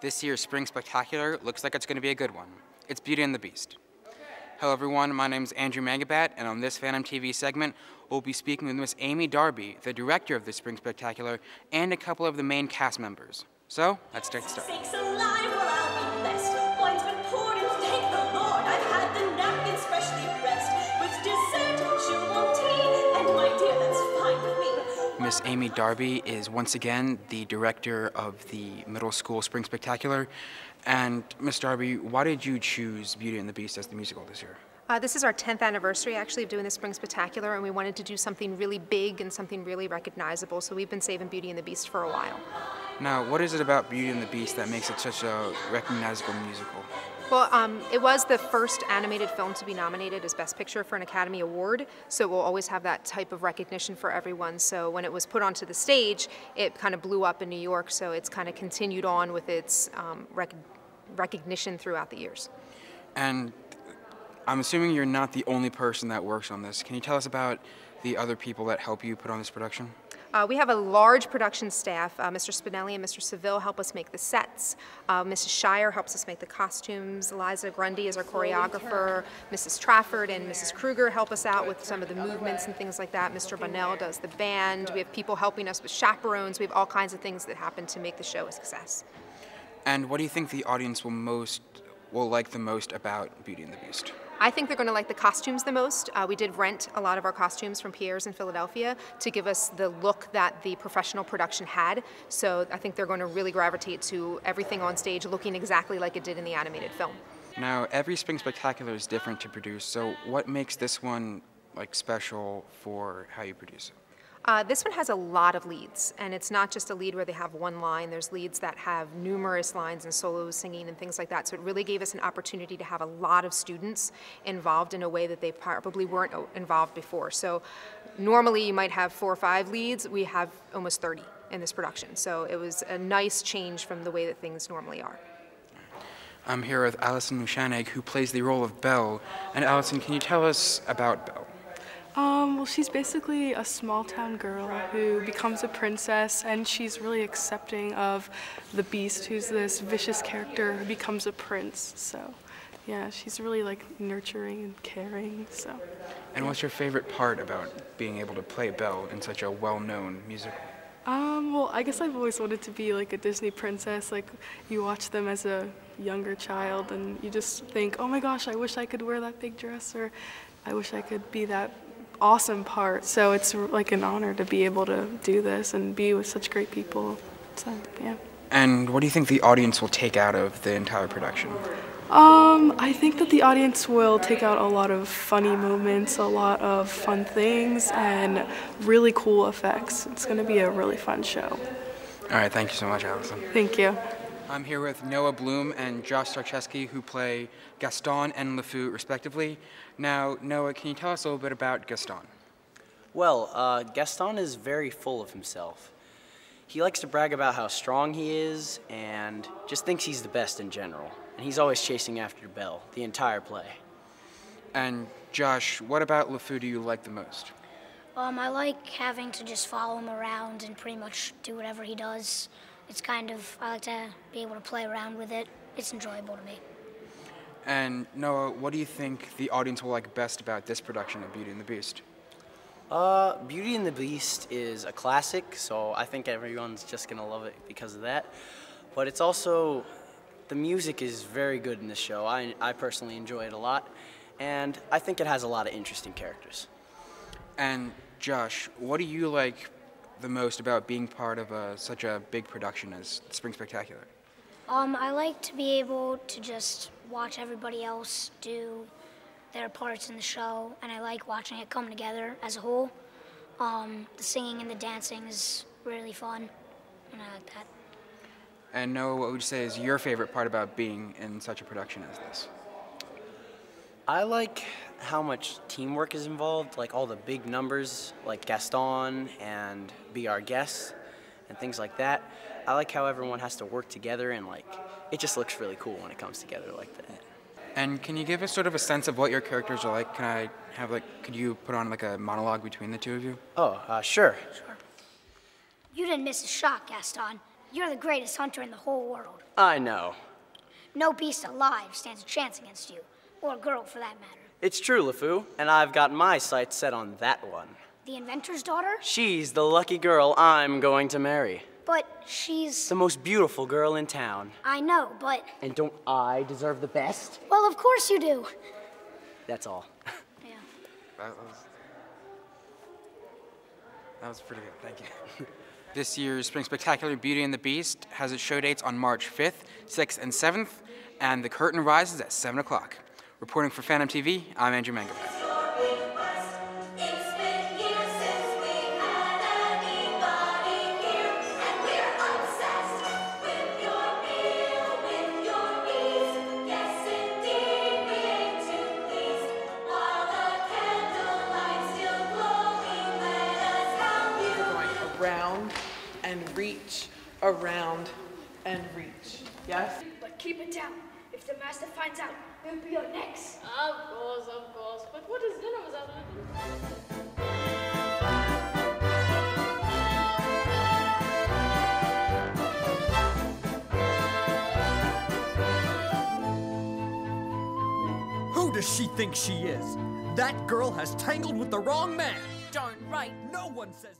This year's Spring Spectacular looks like it's going to be a good one. It's Beauty and the Beast. Hello everyone, my name is Andrew Mangabat, and on this Phantom TV segment, we'll be speaking with Miss Amy Darby, the director of the Spring Spectacular, and a couple of the main cast members. So, let's start. Miss Amy Darby is once again the director of the middle school Spring Spectacular. And Miss Darby, why did you choose Beauty and the Beast as the musical this year? This is our 10th anniversary actually of doing the Spring Spectacular, and we wanted to do something really big and something really recognizable, so we've been saving Beauty and the Beast for a while. Now, what is it about Beauty and the Beast that makes it such a recognizable musical? Well, it was the first animated film to be nominated as Best Picture for an Academy Award, so we'll always have that type of recognition for everyone. So when it was put onto the stage, it kind of blew up in New York, so it's kind of continued on with its recognition throughout the years. And I'm assuming you're not the only person that works on this. Can you tell us about the other people that help you put on this production? We have a large production staff. Mr. Spinelli and Mr. Seville help us make the sets. Mrs. Shire helps us make the costumes. Eliza Grundy is our choreographer. Mrs. Trafford and Mrs. Kruger help us out with some of the movements and things like that. Mr. Bonnell does the band. We have people helping us with chaperones. We have all kinds of things that happen to make the show a success. And what do you think the audience will like the most about Beauty and the Beast? I think they're going to like the costumes the most. We did rent a lot of our costumes from Pierre's in Philadelphia to give us the look that the professional production had. So I think they're going to really gravitate to everything on stage looking exactly like it did in the animated film. Now, every Spring Spectacular is different to produce, so what makes this one special for how you produce it? This one has a lot of leads, and it's not just a lead where they have one line. There's leads that have numerous lines and solo singing and things like that, so it really gave us an opportunity to have a lot of students involved in a way that they probably weren't involved before. So normally you might have 4 or 5 leads. We have almost 30 in this production, so it was a nice change from the way that things normally are. I'm here with Allison Mushanig, who plays the role of Belle. And Allison, can you tell us about Belle? Well, she's basically a small-town girl who becomes a princess, and she's really accepting of the Beast, who's this vicious character who becomes a prince. So, yeah, she's really nurturing and caring. So. And what's your favorite part about being able to play Belle in such a well-known musical? Well, I guess I've always wanted to be like a Disney princess. You watch them as a younger child, and you just think, oh my gosh, I wish I could wear that big dress, or I wish I could be that awesome part. So it's like an honor to be able to do this and be with such great people. So, yeah. And what do you think the audience will take out of the entire production? I think that the audience will take out a lot of funny moments, a lot of fun things, and really cool effects. It's going to be a really fun show. All right, thank you so much, Allison. Thank you. I'm here with Noah Bloom and Josh Starcheski, who play Gaston and LeFou, respectively. Now, Noah, can you tell us a little bit about Gaston? Well, Gaston is very full of himself. He likes to brag about how strong he is and just thinks he's the best in general. And he's always chasing after Belle, the entire play. And Josh, what about LeFou do you like the most? I like having to just follow him around and pretty much do whatever he does. I like to be able to play around with it. It's enjoyable to me. And Noah, what do you think the audience will like best about this production of Beauty and the Beast? Beauty and the Beast is a classic, so I think everyone's just gonna love it because of that. But it's also, the music is very good in this show. I personally enjoy it a lot, and I think it has a lot of interesting characters. And Josh, what do you like the most about being part of such a big production as Spring Spectacular? I like to be able to just watch everybody else do their parts in the show, and I like watching it come together as a whole. The singing and the dancing is really fun, and I like that. And Noah, what would you say is your favorite part about being in such a production as this? I like how much teamwork is involved, like all the big numbers, like Gaston and Be Our Guest, and things like that. I like how everyone has to work together, and it just looks really cool when it comes together like that. And can you give us sort of a sense of what your characters are like? Could you put on a monologue between the two of you? Oh, sure. Sure. You didn't miss a shot, Gaston. You're the greatest hunter in the whole world. I know. No beast alive stands a chance against you, or a girl for that matter. It's true, LeFou, and I've got my sights set on that one. The inventor's daughter? She's the lucky girl I'm going to marry. But she's... The most beautiful girl in town. I know, but... And don't I deserve the best? Well, of course you do. That's all. Yeah. That was pretty good, thank you. This year's Spring Spectacular Beauty and the Beast has its show dates on March 5th, 6th, and 7th, and the curtain rises at 7 o'clock. Reporting for Phantom TV, I'm Andrew Mangabat. Around and reach, around and reach. Yes? But keep it down. If the master finds out, he'll be your next. Of course. But what is dinner without Who does she think she is? That girl has tangled with the wrong man. Darn right. No one says...